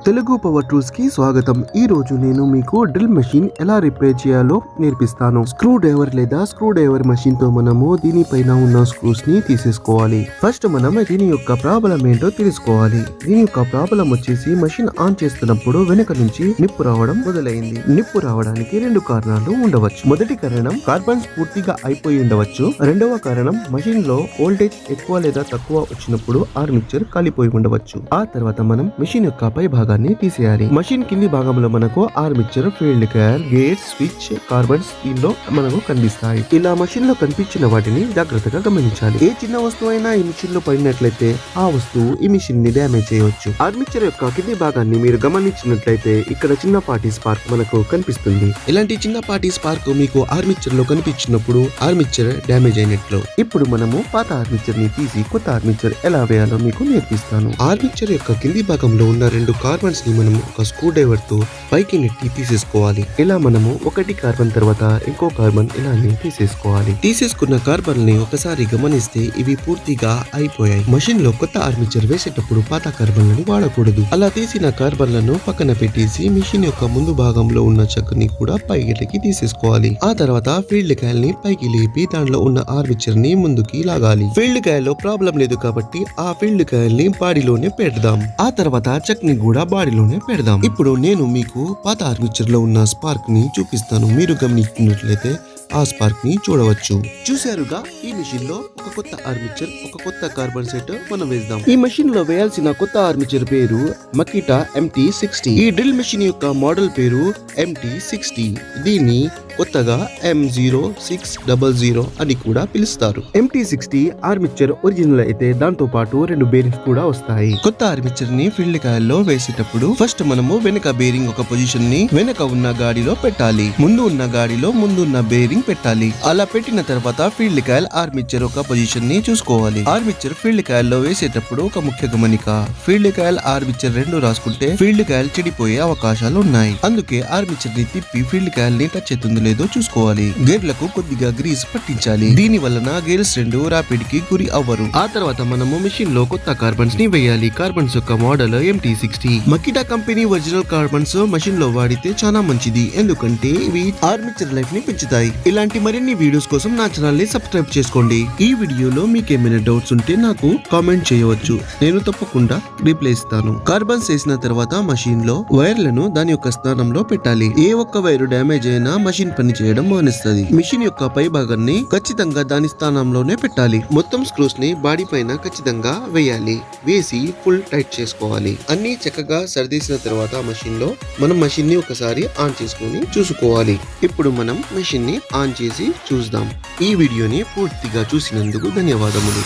Telugu power tools కి స్వాగతం. ఈ రోజు నేను మీకు డ్రిల్ మెషిన్ ఎలా రిపేర్ చేయాలో నేర్పిస్తాను. స్క్రూ డ్రైవర్ లేదా స్క్రూ డ్రైవర్ మెషిన్ తో మనము దీనిపైన ఉన్న స్క్రూస్ ని తీసేసుకోవాలి. ఫస్ట్ మనం దీని యొక్క ప్రాబ్లం ఏంటో తెలుసుకోవాలి. దీని యొక్క ప్రాబ్లం వచ్చేసి మెషిన్ ఆన్ చేస్తున్నప్పుడు వెనక నుంచి నిప్పు రావడం మొదలైంది. నిప్పు రావడానికి రెండు కారణాలు ఉండవచ్చు. మొదటి కారణం కార్బన్స్ పూర్తిగా అయిపోయి ఉండవచ్చు. రెండవ కారణం మెషిన్ లో వోల్టేజ్ ఎక్కువ లేదా తక్కువ వచ్చినప్పుడు ఆర్మిచర్ కాలిపోయి ఉండవచ్చు. ఆ తర్వాత మనం మెషిన్ యొక్క పై భాగాన్ని తీసేయాలి. మెషిన్ కింది భాగంలో మనకు armature, field coil, gate, switch, carbons దీనిలో మనకు కనిపిస్తాయి. ఇలా మెషిన్ లో కనిపించిన వాటిని జాగ్రత్తగా గమనించాలి. ఏ చిన్న వస్తువు అయినా ఈ మెషిన్ లో పడినట్లయితే ఆ వస్తువు ఈ మెషిన్ ని డ్యామేజ్ చేయవచ్చు. ఆర్మిచర్ యొక్క కింది భాగాన్ని మీరు గమనించినట్లయితే ఇక్కడ చిన్నపాటి స్పార్క్ మనకు కనిపిస్తుంది. ఇలాంటి చిన్నపాటి స్పార్క్ మీకు ఆర్మిచర్ లో కనిపించినప్పుడు ఆర్మిచర్ డ్యామేజ్ అయినట్లు. ఇప్పుడు మనము పాత ఆర్మిచర్ ని తీసి కొత్త ఆర్మిచర్ ఎలా వేయాలో మీకు నేర్పిస్తాను. ఆర్మిచర్ యొక్క కింది భాగంలో ఉన్న రెండు కార్బన్స్ ని మనము ఒక స్క్రూ డ్రైవర్ తో పైకి నెట్టి తీసేసుకోవాలి. ఇలా మనము ఒకటి కార్బన్ తర్వాత ఇంకో కార్బన్ ఇలానే తీసేసుకోవాలి. తీసేసుకున్న కార్బన్ ని ఒకసారి గమనిస్తే ఇవి పూర్తిగా అయిపోయాయి. మెషిన్ లో కొత్త ఆర్మిచర్ వేసేటప్పుడు పాత కార్బన్లను వాడకూడదు. అలా తీసిన కార్బన్లను పక్కన పెట్టేసి మెషిన్ యొక్క ముందు భాగంలో ఉన్న చక్ని కూడా పైకి తీసేసుకోవాలి. ఆ తర్వాత ఫీల్డ్ కాయిల్ ని పైకి లేపి దాంట్లో ఉన్న ఆర్మిచర్ ని ముందుకి లాగాలి. ఫీల్డ్ కాయిల్ లో ప్రాబ్లం లేదు కాబట్టి ఆ ఫీల్డ్ కాయిల్ ని బాడీలోనే పెడదాం. ఆ తర్వాత చక్ని కూడా బాడీలోనే పెడదాం. ఇప్పుడు నేను మీకు పాత ఆర్మిచర్ లో ఉన్న స్పార్క్ ని చూపిస్తాను. మీరు గమనించినట్లయితే ఆ స్పార్క్ ని చూడవచ్చు. చూశారుగా, ఈ మెషిన్ లో ఒక కొత్త ఆర్మిచర్, ఒక కొత్త కార్బన్ సెట్ మనం వేద్దాం. ఈ మెషిన్ లో వేయాల్సిన కొత్త ఆర్మిచర్ పేరు మకిటా MT60. ఈ డ్రిల్ మెషిన్ యొక్క మోడల్ పేరు MT60. దీన్ని కొత్తగా M0600 అని కూడా పిలుస్తారు. MT60 ఆర్మిచర్ ఒరిజినల్ అయితే దాంతో పాటు రెండు బేరింగ్స్ కూడా వస్తాయి. కొత్త ఆర్మిచర్ ని ఫీల్డ్ కాయిల్ లో వేసేటప్పుడు ఫస్ట్ మనము వెనక బేరింగ్ ఒక పొజిషన్ ని వెనక ఉన్న గాడిలో పెట్టాలి. ముందు ఉన్న గాడిలో ముందు ఉన్న బేరింగ్ పెట్టాలి. అలా పెట్టిన తర్వాత ఫీల్డ్ కాయిల్ ఆర్మిచర్ ఒక పొజిషన్ ని చూసుకోవాలి. ఆర్మిచర్ ఫీల్డ్ కాయిల్ లో వేసేటప్పుడు ఒక ముఖ్య గమనిక, ఫీల్డ్ కాయిల్ ఆర్మిచర్ రెండు రాసుకుంటే ఫీల్డ్ కాయిల్ చెడిపోయే అవకాశాలు ఉన్నాయి. అందుకే ఆర్మిచర్ ని తిప్పి ఫీల్డ్ కాయిల్ ని టచ్ అవుతుంది లేదో చూసుకోవాలి. గేర్లకు కొద్దిగా గ్రీస్ పట్టించాలి. దీని వలన గేర్స్ రెండు రాపిడ్ కి గురి అవ్వరు. ఆ తర్వాత మనము మెషిన్ లో కొత్త కార్బన్స్ ని వేయాలి. కార్బన్స్ యొక్క model MT60. Makita company original carbons machine లో వాడితే చాలా మంచిది. ఎందుకంటే ఇవి ఆర్మిచర్ లైఫ్ ని పెంచుతాయి. ఇలాంటి మరిన్ని వీడియోస్ కోసం నా ఛానల్ ని సబ్స్క్రైబ్ చేసుకోండి. ఈ వీడియోలో మీకు ఏమైనా డౌట్స్ ఉంటే నాకు కామెంట్ చేయవచ్చు. నేను తప్పకుండా రిప్లై ఇస్తాను. కార్బన్స్ వేసిన తర్వాత మెషిన్ లో వైర్లను దాని యొక్క స్థానంలో పెట్టాలి. ఏ ఒక్క వైరు డ్యామేజ్ అయినా మెషిన్ పని చేయడం మానేస్తుంది. మెషిన్ యొక్క పై భాగాన్ని ఖచ్చితంగా దాని స్థానంలోనే పెట్టాలి. మొత్తం స్క్రూస్ ని బాడీ పైన ఖచ్చితంగా వేయాలి. వేసి ఫుల్ టైట్ చేసుకోవాలి. అన్ని చక్కగా సరిదీసిన తర్వాత మెషిన్ లో మనం మెషిన్ ని ఒకసారి ఆన్ చేసుకుని చూసుకోవాలి. ఇప్పుడు మనం మెషిన్ ని ఆన్ చేసి చూద్దాం. ఈ వీడియోని పూర్తిగా చూసినందుకు ధన్యవాదములు.